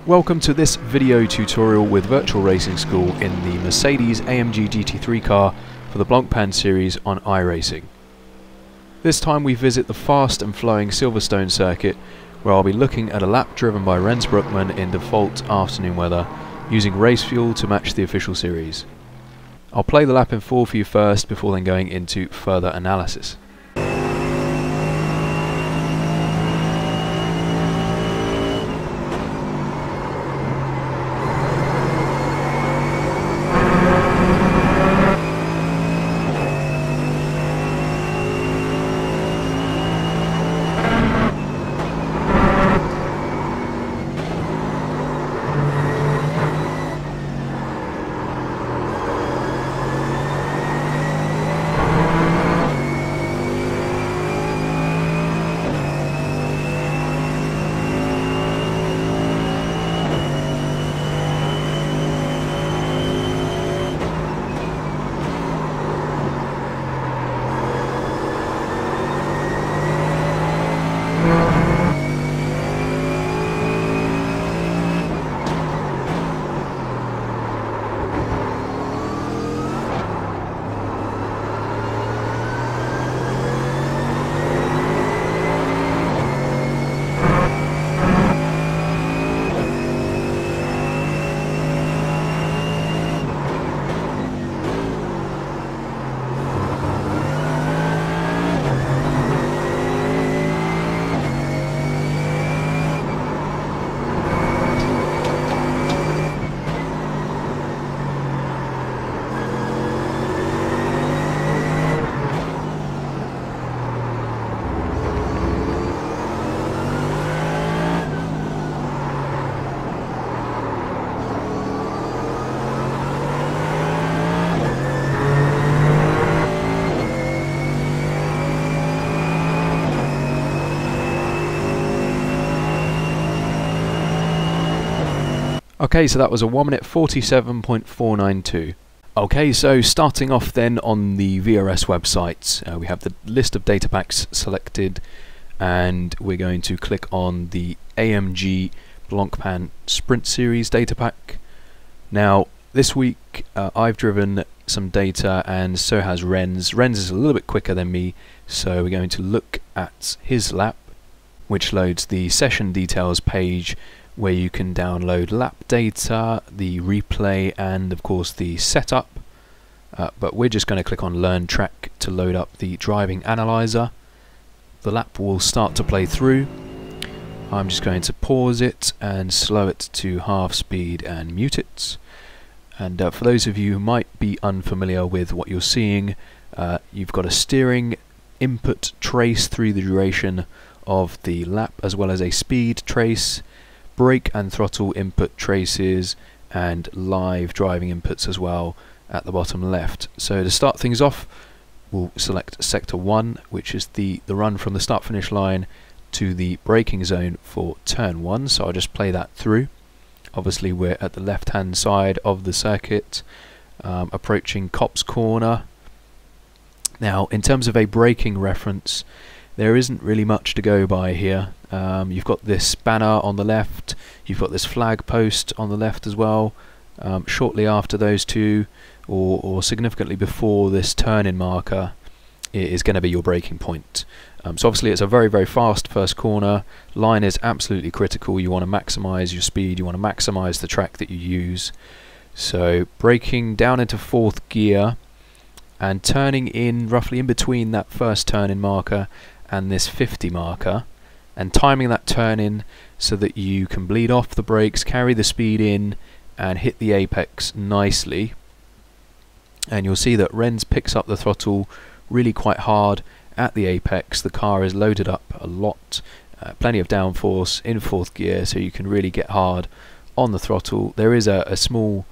Welcome to this video tutorial with Virtual Racing School in the Mercedes-AMG GT3 car for the Blancpain series on iRacing. This time we visit the fast and flowing Silverstone circuit, where I'll be looking at a lap driven by Rens Brookman in default afternoon weather, using race fuel to match the official series. I'll play the lap in full for you first before then going into further analysis. Okay, so that was a 1 minute 47.492. Okay, so starting off then on the VRS website, we have the list of data packs selected, and we're going to click on the AMG Blancpain Sprint Series data pack. Now, this week I've driven some data, and so has Rens. Rens is a little bit quicker than me, so we're going to look at his lap, which loads the session details page, where you can download lap data, the replay, and of course the setup. But we're just going to click on Learn Track to load up the driving analyzer. The lap will start to play through. I'm just going to pause it and slow it to half speed and mute it. And for those of you who might be unfamiliar with what you're seeing, you've got a steering input trace through the duration of the lap, as well as a speed trace, brake and throttle input traces, and live driving inputs as well at the bottom left. So to start things off, we'll select sector 1, which is the run from the start finish line to the braking zone for turn 1. So I'll just play that through. Obviously we're at the left hand side of the circuit, approaching Copse Corner. Now, in terms of a braking reference, there isn't really much to go by here. You've got this banner on the left, you've got this flag post on the left as well. Shortly after those two, or significantly before this turn-in marker, is going to be your braking point. So obviously it's a very, very fast first corner. Line is absolutely critical. You want to maximize your speed, you want to maximize the track that you use. So braking down into 4th gear and turning in roughly in between that first turn-in marker and this 50 marker, and timing that turn in so that you can bleed off the brakes, carry the speed in, and hit the apex nicely. And you'll see that Rens picks up the throttle really quite hard at the apex. The car is loaded up a lot, plenty of downforce in 4th gear, so you can really get hard on the throttle. There is a small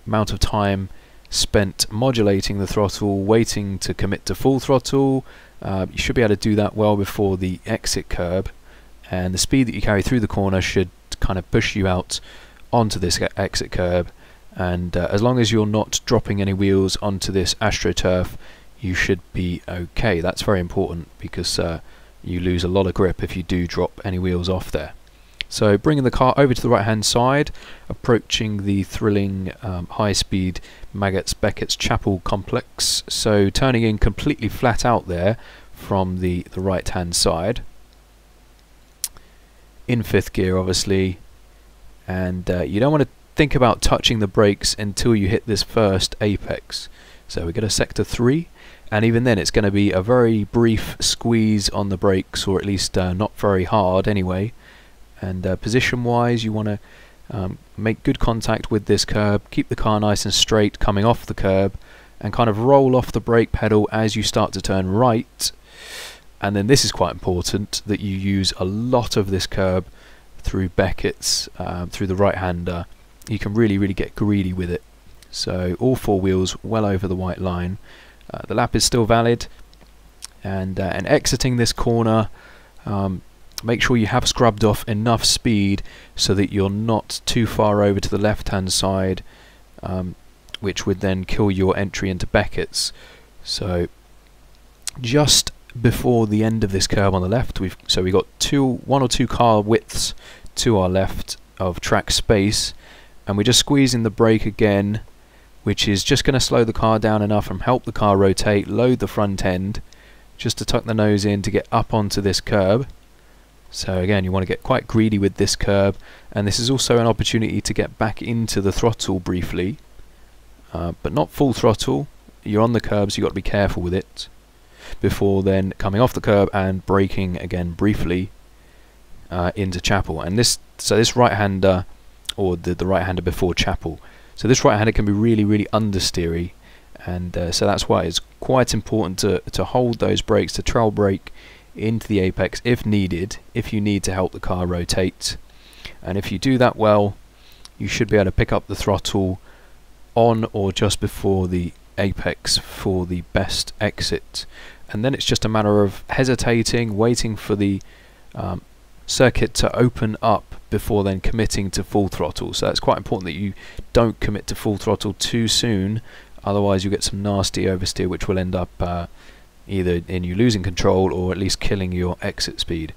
amount of time spent modulating the throttle, waiting to commit to full throttle. You should be able to do that well before the exit curb, and the speed that you carry through the corner should kind of push you out onto this exit curb, and as long as you're not dropping any wheels onto this AstroTurf, you should be okay. That's very important because you lose a lot of grip if you do drop any wheels off there. So bringing the car over to the right hand side, approaching the thrilling high-speed Maggotts-Beckett's Chapel complex, so turning in completely flat out there from the right hand side, in 5th gear obviously, and you don't want to think about touching the brakes until you hit this first apex. So we go to sector 3, and even then it's going to be a very brief squeeze on the brakes, or at least not very hard anyway. And position wise, you want to make good contact with this curb, keep the car nice and straight coming off the curb, and kind of roll off the brake pedal as you start to turn right. And then this is quite important, that you use a lot of this curb through Beckett's, through the right hander. You can really get greedy with it. So all 4 wheels well over the white line. The lap is still valid, and exiting this corner, make sure you have scrubbed off enough speed so that you're not too far over to the left hand side, which would then kill your entry into Beckett's. So just before the end of this curve on the left, we've got 1 or 2 car widths to our left of track space, and we're just squeezing the brake again, which is just going to slow the car down enough and help the car rotate, load the front end, just to tuck the nose in to get up onto this curb. So again, you want to get quite greedy with this curb, and this is also an opportunity to get back into the throttle briefly, but not full throttle. You're on the curb, so you've got to be careful with it, before then coming off the curb and braking again briefly into Chapel. And this right-hander, or the right-hander before Chapel, so this right-hander can be really understeery, and so that's why it's quite important to hold those brakes, to trail brake into the apex if needed, if you need to help the car rotate. And if you do that well, you should be able to pick up the throttle on or just before the apex for the best exit. And then it's just a matter of hesitating, waiting for the circuit to open up before then committing to full throttle. So it's quite important that you don't commit to full throttle too soon, otherwise you get some nasty oversteer, which will end up either in you losing control or at least killing your exit speed.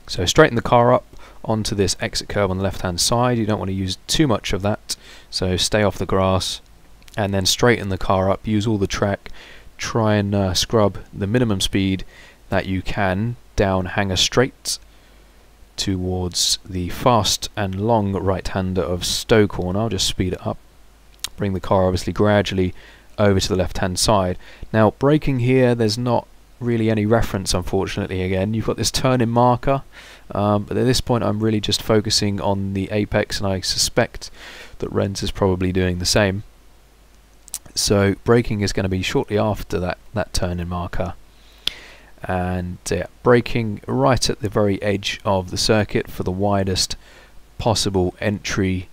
So straighten the car up onto this exit curve on the left hand side. You don't want to use too much of that, so stay off the grass, and then straighten the car up, use all the track, try and scrub the minimum speed that you can down Hanger Straight towards the fast and long right-hander of Stowe Corner. I'll just speed it up, bring the car obviously gradually over to the left-hand side. Now braking here, there's not really any reference, unfortunately. Again, you've got this turn-in marker, but at this point I'm really just focusing on the apex, and I suspect that Rens is probably doing the same. So braking is going to be shortly after that turn-in marker, and braking right at the very edge of the circuit for the widest possible entry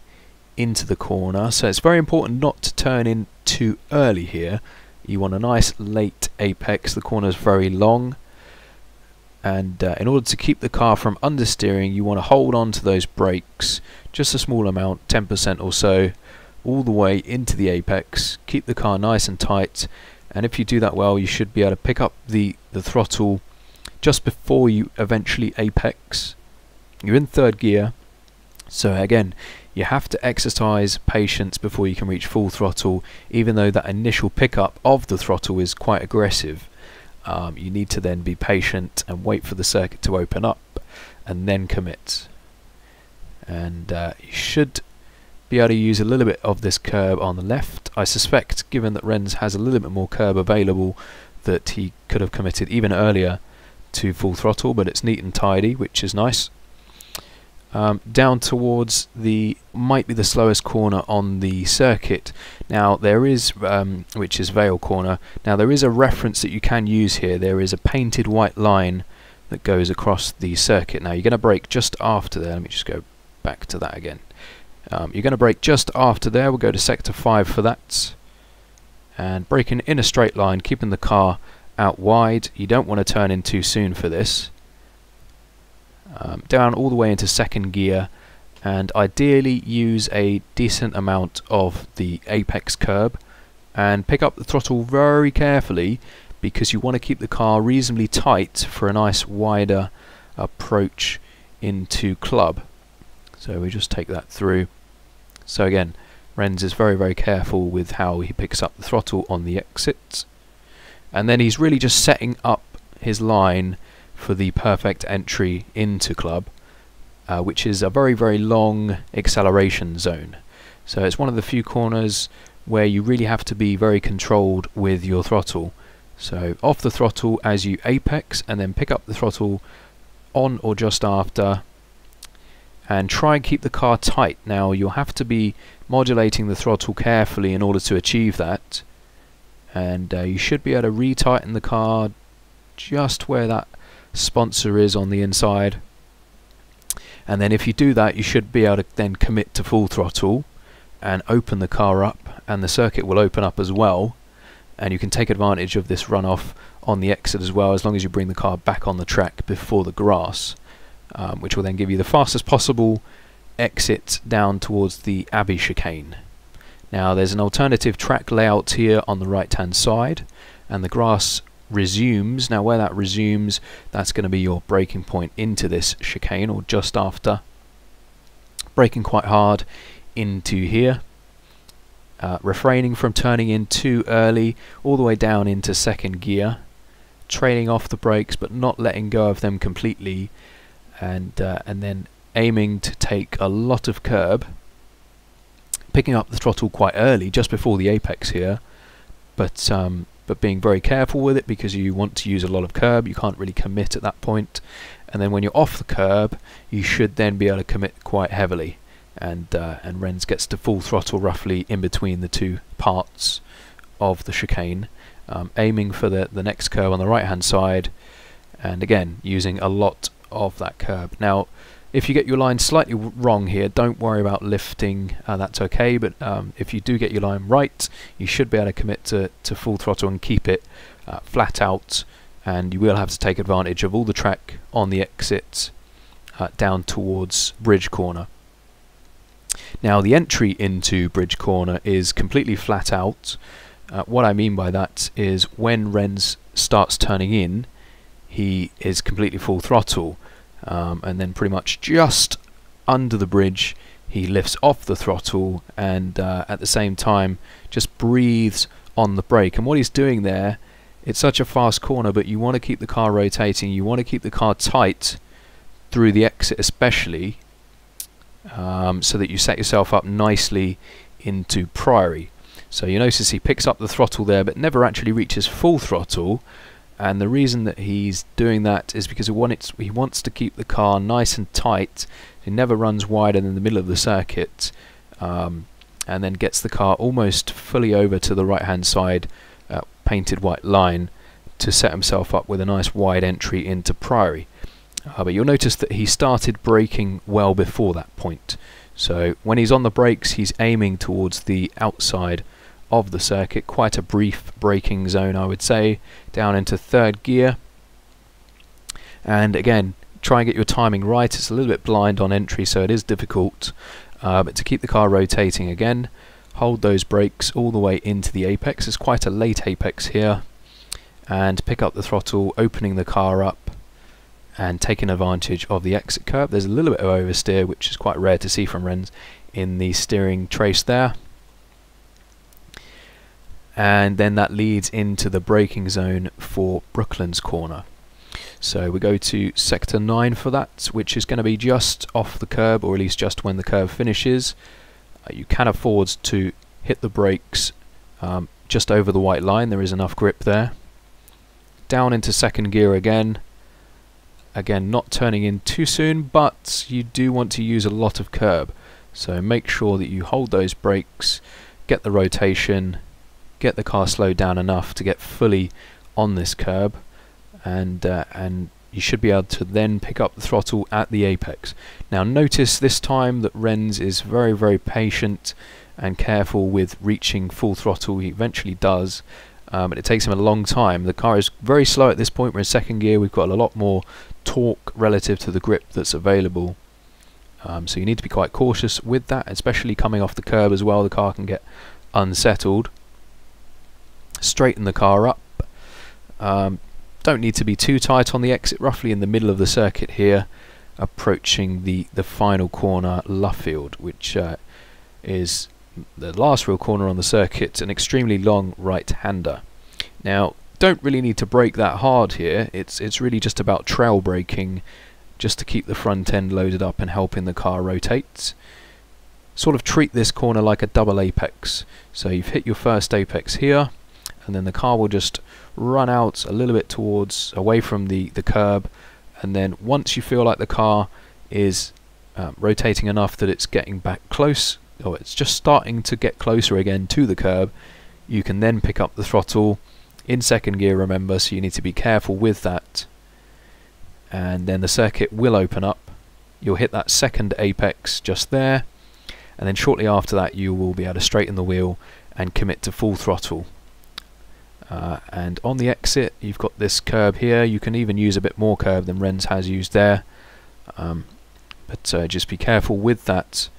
into the corner. So it's very important not to turn in too early here. You want a nice late apex. The corner is very long, and in order to keep the car from understeering, you want to hold on to those brakes just a small amount, 10% or so, all the way into the apex. Keep the car nice and tight, and if you do that well, you should be able to pick up the throttle just before you eventually apex. You're in 3rd gear, so again, you have to exercise patience before you can reach full throttle, even though that initial pickup of the throttle is quite aggressive. You need to then be patient and wait for the circuit to open up and then commit. And you should be able to use a little bit of this curb on the left. I suspect, given that Rens has a little bit more curb available, that he could have committed even earlier to full throttle, but it's neat and tidy, which is nice. Down towards might be the slowest corner on the circuit. Now there is, which is Vale Corner. Now there is a reference that you can use here. There is a painted white line that goes across the circuit. Now you're going to brake just after there. Let me just go back to that again. You're going to brake just after there. We'll go to sector 5 for that, and braking in a straight line, keeping the car out wide. You don't want to turn in too soon for this. Down all the way into 2nd gear, and ideally use a decent amount of the apex curb, and pick up the throttle very carefully, because you want to keep the car reasonably tight for a nice wider approach into club. So we just take that through. So again, Renz is very, very careful with how he picks up the throttle on the exits. And then he's really just setting up his line for the perfect entry into club, which is a very, very long acceleration zone. So it's one of the few corners where you really have to be very controlled with your throttle. So off the throttle as you apex, and then pick up the throttle on or just after, and try and keep the car tight. Now you'll have to be modulating the throttle carefully in order to achieve that, and you should be able to retighten the car just where that sponsor is on the inside. And then if you do that, you should be able to then commit to full throttle and open the car up, and the circuit will open up as well, and you can take advantage of this runoff on the exit as well, as long as you bring the car back on the track before the grass, which will then give you the fastest possible exit down towards the Abbey chicane. Now there's an alternative track layout here on the right hand side, and the grass resumes. Now where that resumes, that's going to be your braking point into this chicane, or just after. Braking quite hard into here, refraining from turning in too early all the way down into second gear, trailing off the brakes but not letting go of them completely, and then aiming to take a lot of curb, picking up the throttle quite early just before the apex here, but being very careful with it because you want to use a lot of curb. You can't really commit at that point, and then when you're off the curb you should then be able to commit quite heavily, and Renz gets to full throttle roughly in between the two parts of the chicane, aiming for the next curve on the right hand side, and again using a lot of that curb. Now if you get your line slightly wrong here, don't worry about lifting, that's okay, but if you do get your line right, you should be able to commit to full throttle and keep it flat out, and you will have to take advantage of all the track on the exit down towards Bridge Corner. Now the entry into Bridge Corner is completely flat out. What I mean by that is when Renz starts turning in, he is completely full throttle, and then pretty much just under the bridge he lifts off the throttle, and at the same time just breathes on the brake. And what he's doing there, it's such a fast corner, but you want to keep the car rotating, you want to keep the car tight through the exit especially, so that you set yourself up nicely into Priory. So you notice he picks up the throttle there but never actually reaches full throttle, and the reason that he's doing that is because he wants to keep the car nice and tight. He never runs wider than the middle of the circuit, and then gets the car almost fully over to the right hand side painted white line to set himself up with a nice wide entry into Priory. But you'll notice that he started braking well before that point. So when he's on the brakes, he's aiming towards the outside of the circuit, quite a brief braking zone I would say, down into third gear. And again, try and get your timing right. It's a little bit blind on entry, so it is difficult, but to keep the car rotating again, hold those brakes all the way into the apex. It's quite a late apex here, and pick up the throttle, opening the car up and taking advantage of the exit curve. There's a little bit of oversteer, which is quite rare to see from Renz in the steering trace there. And then that leads into the braking zone for Brooklands Corner. So we go to sector 9 for that, which is going to be just off the curb, or at least just when the curve finishes. You can afford to hit the brakes just over the white line, there is enough grip there. Down into second gear again, not turning in too soon, but you do want to use a lot of curb, so make sure that you hold those brakes, get the rotation, get the car slowed down enough to get fully on this curb, and you should be able to then pick up the throttle at the apex. Now notice this time that Renz is very, very patient and careful with reaching full throttle. He eventually does, but it takes him a long time. The car is very slow at this point. We're in second gear, we've got a lot more torque relative to the grip that's available, so you need to be quite cautious with that, especially coming off the curb as well. The car can get unsettled. Straighten the car up, don't need to be too tight on the exit, roughly in the middle of the circuit here, approaching the final corner, Luffield, which is the last real corner on the circuit, an extremely long right-hander. Now, don't really need to brake that hard here. It's really just about trail braking, just to keep the front end loaded up and helping the car rotate. Sort of treat this corner like a double apex. So you've hit your first apex here, and then the car will just run out a little bit away from the curb, and then once you feel like the car is rotating enough that it's getting back close, or it's just starting to get closer again to the curb, you can then pick up the throttle in second gear, remember, so you need to be careful with that. And then the circuit will open up. You'll hit that second apex just there, and then shortly after that you will be able to straighten the wheel and commit to full throttle. And on the exit you've got this curb here. You can even use a bit more curb than Rens has used there, but just be careful with that.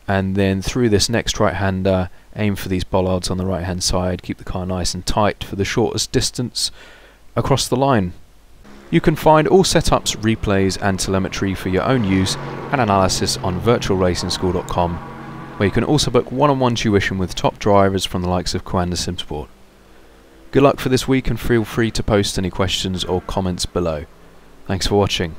And then through this next right-hander, aim for these bollards on the right hand side, keep the car nice and tight for the shortest distance across the line. You can find all setups, replays and telemetry for your own use and analysis on virtualracingschool.com, where you can also book one-on-one tuition with top drivers from the likes of Coanda Simsport. Good luck for this week, and feel free to post any questions or comments below. Thanks for watching.